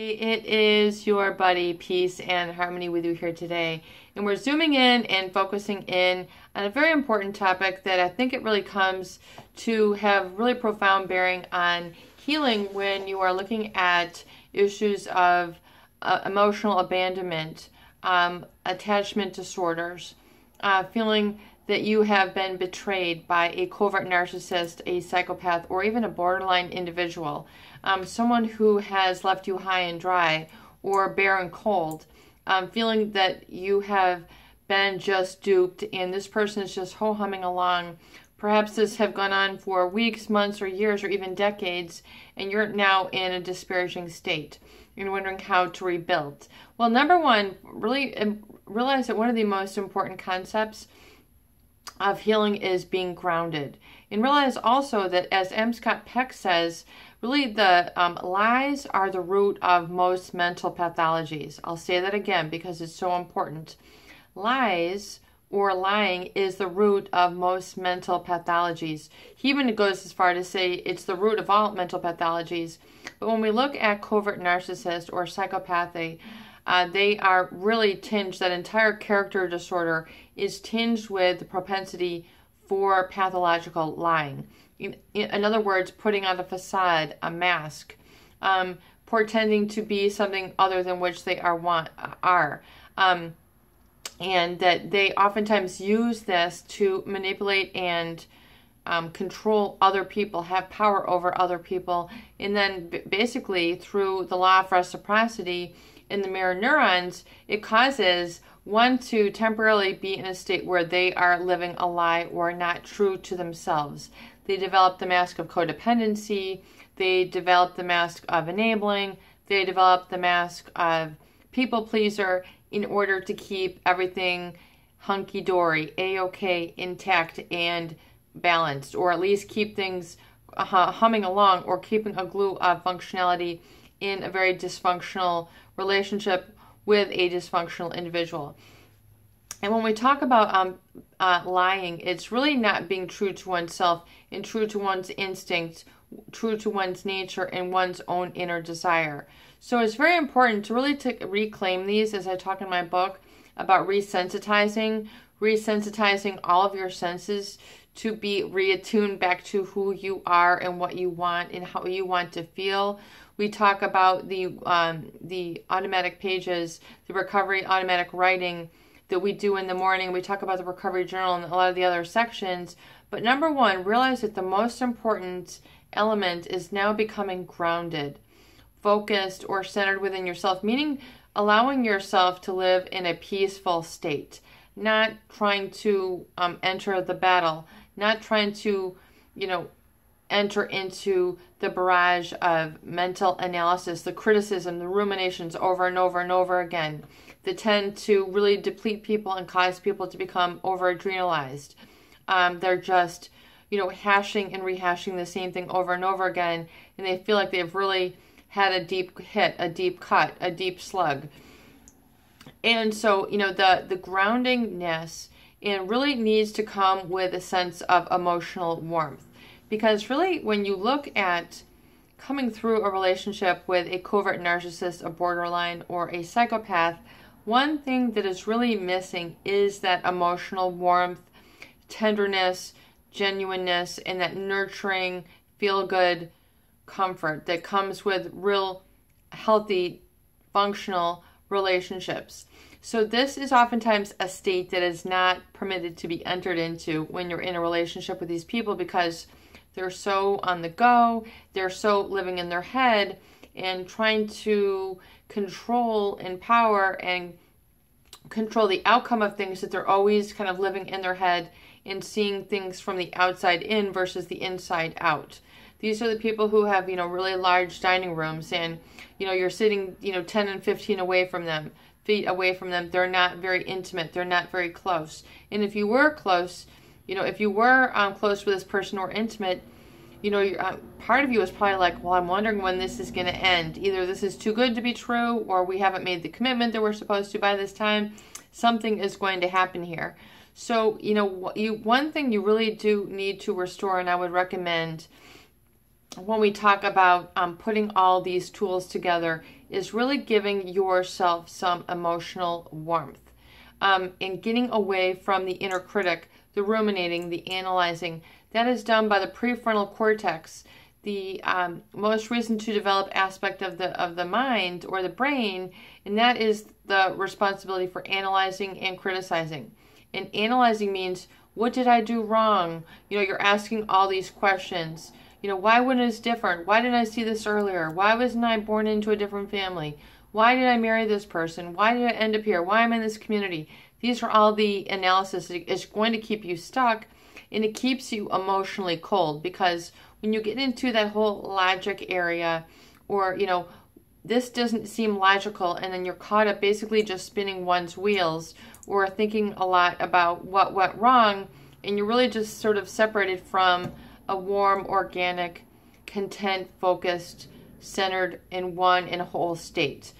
It is your buddy, Peace and Harmony, with you here today. And we're zooming in and focusing in on a very important topic that I think it really comes to have really profound bearing on healing when you are looking at issues of emotional abandonment, attachment disorders, feeling that you have been betrayed by a covert narcissist, a psychopath, or even a borderline individual. Someone who has left you high and dry or bare and cold, feeling that you have been just duped and this person is just ho-humming along. Perhaps this have gone on for weeks, months, or years, or even decades, and you're now in a disparaging state. You're wondering how to rebuild. Well, number one, really realize that one of the most important concepts of healing is being grounded. And realize also that, as M. Scott Peck says, really the lies are the root of most mental pathologies. I'll say that again because it's so important. Lies or lying is the root of most mental pathologies. He even goes as far to say it's the root of all mental pathologies. But when we look at covert narcissist or psychopathy, they are really tinged, that entire character disorder is tinged with the propensity for pathological lying. In other words, putting on a facade, a mask, pretending to be something other than which they are. And that they oftentimes use this to manipulate and control other people, have power over other people, and then basically through the law of reciprocity in the mirror neurons, it causes one to temporarily be in a state where they are living a lie or not true to themselves. They develop the mask of codependency, they develop the mask of enabling, they develop the mask of people pleaser in order to keep everything hunky-dory, a-okay, intact and balanced, or at least keep things humming along, or keeping a glue of functionality in a very dysfunctional relationship with a dysfunctional individual. And when we talk about lying, it's really not being true to oneself and true to one's instincts, true to one's nature and one's own inner desire. So it's very important to really reclaim these, as I talk in my book about resensitizing all of your senses to be reattuned back to who you are and what you want and how you want to feel. We talk about the automatic pages, the recovery automatic writing that we do in the morning. We talk about the recovery journal and a lot of the other sections. But number one, realize that the most important element is now becoming grounded, focused, or centered within yourself, meaning allowing yourself to live in a peaceful state, not trying to enter the battle, not trying to, enter into the barrage of mental analysis, the criticism, the ruminations over and over and over again that tend to really deplete people and cause people to become over-adrenalized. They're just, hashing and rehashing the same thing over and over again, and they feel like they've really had a deep hit, a deep cut, a deep slug. And so, the groundingness, it really needs to come with a sense of emotional warmth. Because really, when you look at coming through a relationship with a covert narcissist, a borderline, or a psychopath, one thing that is really missing is that emotional warmth, tenderness, genuineness, and that nurturing, feel-good comfort that comes with real, healthy, functional relationships. So this is oftentimes a state that is not permitted to be entered into when you're in a relationship with these people, because they're so on the go, they're so living in their head and trying to control and power and control the outcome of things, that they're always kind of living in their head and seeing things from the outside in versus the inside out. These are the people who have, really large dining rooms and, you're sitting, 10 and 15 feet away from them. They're not very intimate. They're not very close. And if you were close, if you were close with this person or intimate, part of you is probably like, well, I'm wondering when this is going to end. Either this is too good to be true, or we haven't made the commitment that we're supposed to by this time. Something is going to happen here. So, one thing you really do need to restore, and I would recommend when we talk about putting all these tools together is really giving yourself some emotional warmth, and getting away from the inner critic, the ruminating, the analyzing. That is done by the prefrontal cortex, the most recent to develop aspect of the mind or the brain, and that is the responsibility for analyzing and criticizing. And analyzing means, what did I do wrong? You're asking all these questions. Why when it's different? Why didn't I see this earlier? Why wasn't I born into a different family? Why did I marry this person? Why did I end up here? Why am I in this community? These are all the analysis. It's going to keep you stuck, and it keeps you emotionally cold, because when you get into that whole logic area, or, this doesn't seem logical, and then you're caught up basically just spinning one's wheels or thinking a lot about what went wrong, and you're really just sort of separated from a warm, organic, content, focused, centered in one and a whole state.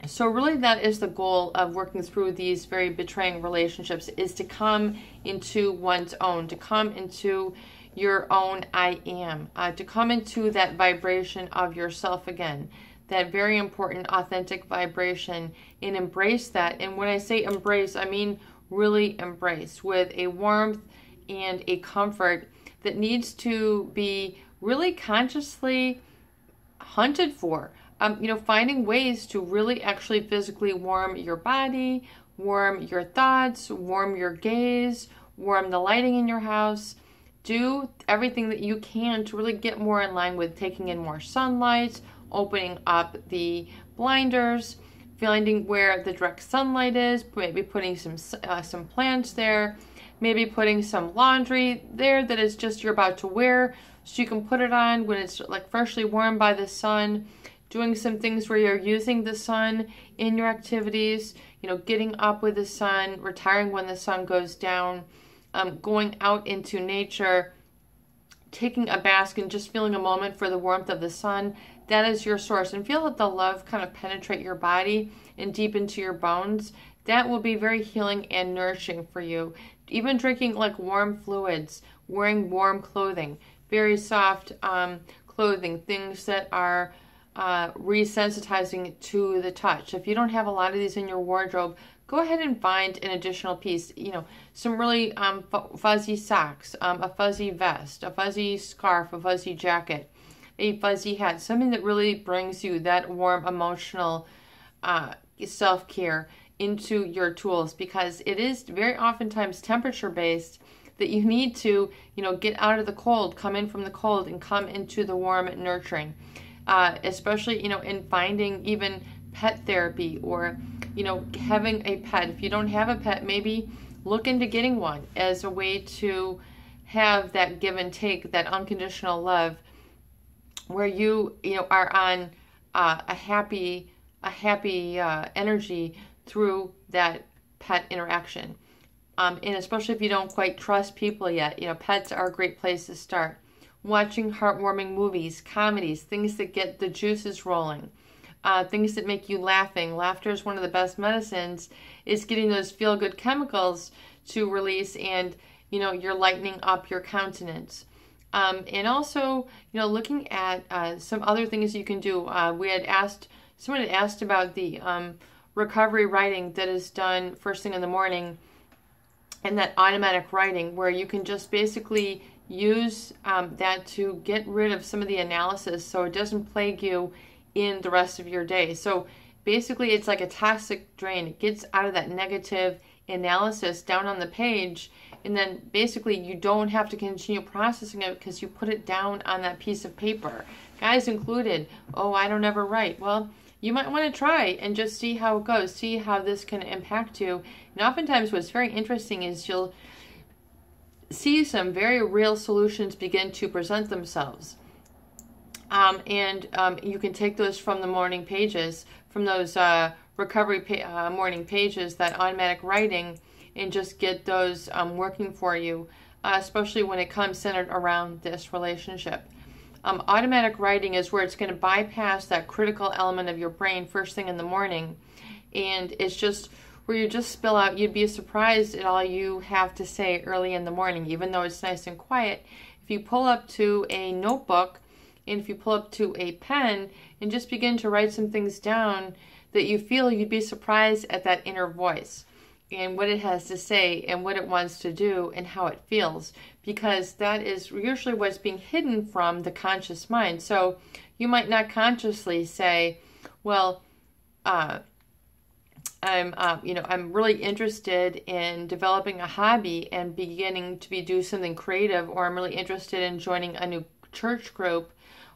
So really that is the goal of working through these very betraying relationships, is to come into one's own, to come into your own I am, to come into that vibration of yourself again, that very important authentic vibration, and embrace that. And when I say embrace, I mean really embrace with a warmth and a comfort that needs to be really consciously hunted for. Finding ways to really actually physically warm your body, warm your thoughts, warm your gaze, warm the lighting in your house. Do everything that you can to really get more in line with taking in more sunlight, opening up the blinders, finding where the direct sunlight is, maybe putting some plants there, maybe putting some laundry there that is just you're about to wear, so you can put it on when it's like freshly warmed by the sun. Doing some things where you're using the sun in your activities, getting up with the sun, retiring when the sun goes down, going out into nature, taking a bath and just feeling a moment for the warmth of the sun. That is your source. And feel that the love kind of penetrate your body and deep into your bones. That will be very healing and nourishing for you. Even drinking like warm fluids, wearing warm clothing, very soft clothing, things that are resensitizing to the touch. If you don't have a lot of these in your wardrobe, go ahead and find an additional piece. Some really fuzzy socks, a fuzzy vest, a fuzzy scarf, a fuzzy jacket, a fuzzy hat, something that really brings you that warm emotional self-care into your tools, because it is very oftentimes temperature based, that you need to get out of the cold, come in from the cold, and come into the warm and nurturing. Especially, in finding even pet therapy, or, having a pet. If you don't have a pet, maybe look into getting one as a way to have that give and take, that unconditional love, where you, are on a happy energy through that pet interaction. And especially if you don't quite trust people yet, pets are a great place to start. Watching heartwarming movies, comedies, things that get the juices rolling, things that make you laughing. Laughter is one of the best medicines. Is getting those feel-good chemicals to release, and you're lightening up your countenance. And also, looking at some other things you can do. Someone had asked about the recovery writing that is done first thing in the morning, and that automatic writing where you can just basically use that to get rid of some of the analysis so it doesn't plague you in the rest of your day. So basically it's like a toxic drain. It gets out of that negative analysis down on the page, and then basically you don't have to continue processing it because you put it down on that piece of paper. Guys included, oh, I don't ever write. Well, you might want to try and just see how it goes, see how this can impact you. And oftentimes what's very interesting is you'll see some very real solutions begin to present themselves. You can take those from the morning pages, from those recovery morning pages, that automatic writing, and just get those working for you, especially when it comes centered around this relationship. Automatic writing is where it's going to bypass that critical element of your brain first thing in the morning, and it's just where you just spill out. You'd be surprised at all you have to say early in the morning, even though it's nice and quiet. If you pull up to a notebook And if you pull up to a pen and just begin to write some things down that you feel, you'd be surprised at that inner voice and what it has to say and what it wants to do and how it feels, because that is usually what's being hidden from the conscious mind. So you might not consciously say, well, I'm really interested in developing a hobby and beginning to do something creative, or I'm really interested in joining a new church group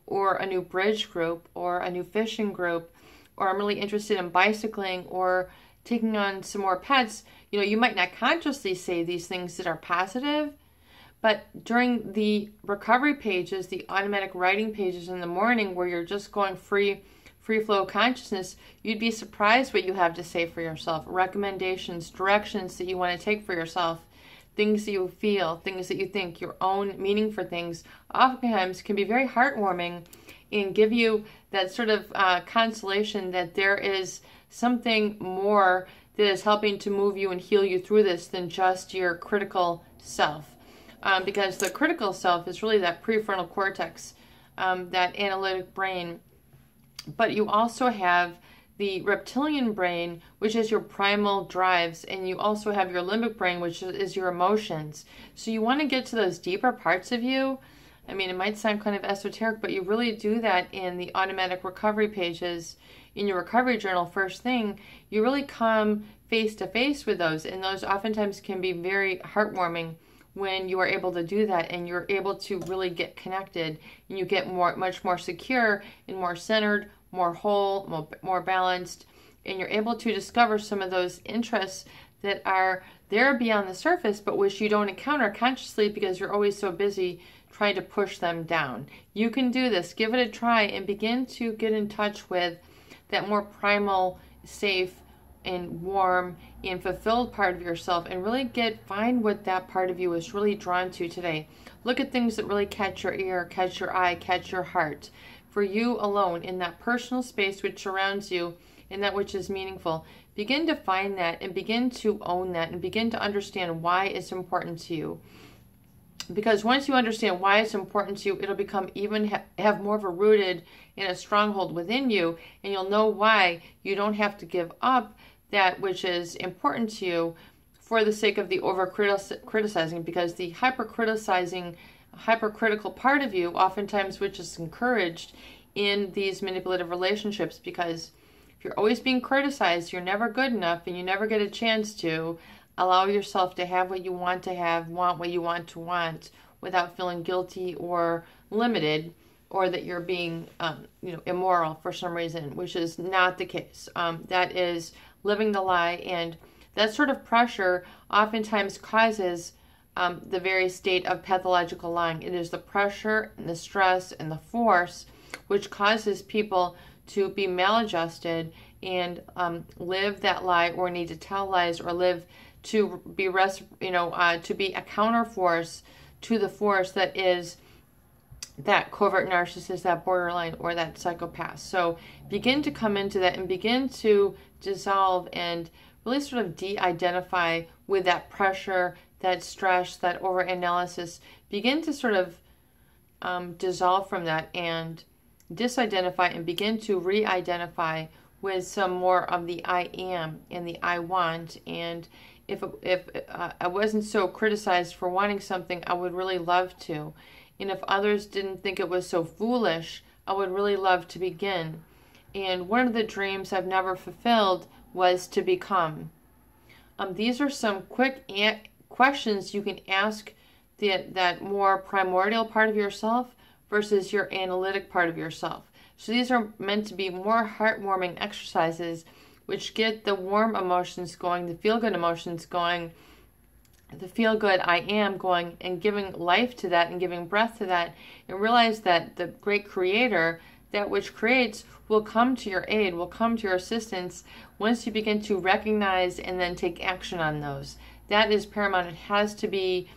or a new bridge group or a new fishing group, or I'm really interested in bicycling or taking on some more pets. You might not consciously say these things that are positive, but during the recovery pages, the automatic writing pages in the morning where you're just going free flow consciousness, you'd be surprised what you have to say for yourself. Recommendations, directions that you want to take for yourself, things that you feel, things that you think, your own meaning for things, oftentimes can be very heartwarming and give you that sort of consolation that there is something more that is helping to move you and heal you through this than just your critical self. Because the critical self is really that prefrontal cortex, that analytic brain. But you also have the reptilian brain, which is your primal drives, and you also have your limbic brain, which is your emotions. So you want to get to those deeper parts of you. I mean, it might sound kind of esoteric, but you really do that in the automatic recovery pages in your recovery journal. First thing, you really come face to face with those, and those oftentimes can be very heartwarming when you are able to do that and you're able to really get connected and you get much more secure and more centered, more whole, more balanced, and you're able to discover some of those interests that are there beyond the surface but which you don't encounter consciously because you're always so busy trying to push them down. You can do this. Give it a try and begin to get in touch with that more primal, safe, and warm and fulfilled part of yourself, and really find what that part of you is really drawn to today. Look at things that really catch your ear, catch your eye, catch your heart. For you alone, in that personal space which surrounds you, in that which is meaningful, begin to find that and begin to own that and begin to understand why it's important to you. Because once you understand why it's important to you, it'll become have more of a rooted and a stronghold within you, and you'll know why you don't have to give up that which is important to you for the sake of the over-criticizing, because the hypercritical part of you, oftentimes which is encouraged in these manipulative relationships, because if you're always being criticized, you're never good enough and you never get a chance to allow yourself to have what you want to have, want what you want to want, without feeling guilty or limited, or that you're being immoral for some reason, which is not the case. That is living the lie, and that sort of pressure oftentimes causes the very state of pathological lying. It is the pressure and the stress and the force which causes people to be maladjusted and live that lie, or need to tell lies, or live to be to be a counter force to the force that is that covert narcissist, that borderline, or that psychopath. So begin to come into that and begin to dissolve and really sort of de-identify with that pressure, that stress, that overanalysis. Begin to sort of dissolve from that and disidentify and begin to re-identify with some more of the I am and the I want. And if I wasn't so criticized for wanting something, I would really love to. And if others didn't think it was so foolish, I would really love to begin. And one of the dreams I've never fulfilled was to become. These are some quick questions you can ask that more primordial part of yourself versus your analytic part of yourself. So these are meant to be more heartwarming exercises which get the warm emotions going, the feel-good emotions going, the feel-good I am going, and giving life to that and giving breath to that, and realize that the great creator, that which creates, will come to your aid, will come to your assistance once you begin to recognize and then take action on those. That is paramount. It has to be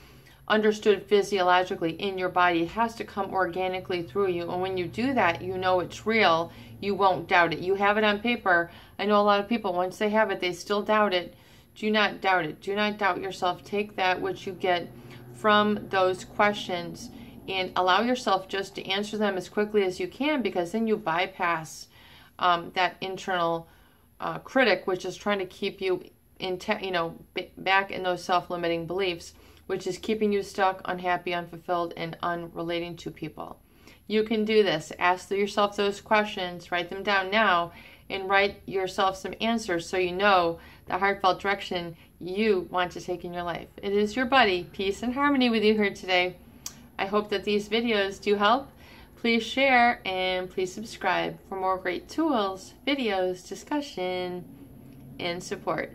understood physiologically in your body. It has to come organically through you. And when you do that, you know it's real. You won't doubt it. You have it on paper. I know a lot of people, once they have it, they still doubt it. Do not doubt it. Do not doubt yourself. Take that which you get from those questions and allow yourself just to answer them as quickly as you can, because then you bypass that internal critic, which is trying to keep you back in those self-limiting beliefs, which is keeping you stuck, unhappy, unfulfilled, and unrelating to people. You can do this. Ask yourself those questions, write them down now, and write yourself some answers so you know the heartfelt direction you want to take in your life. It is your buddy, Peace and Harmony, with you here today. I hope that these videos do help. Please share and please subscribe for more great tools, videos, discussion, and support.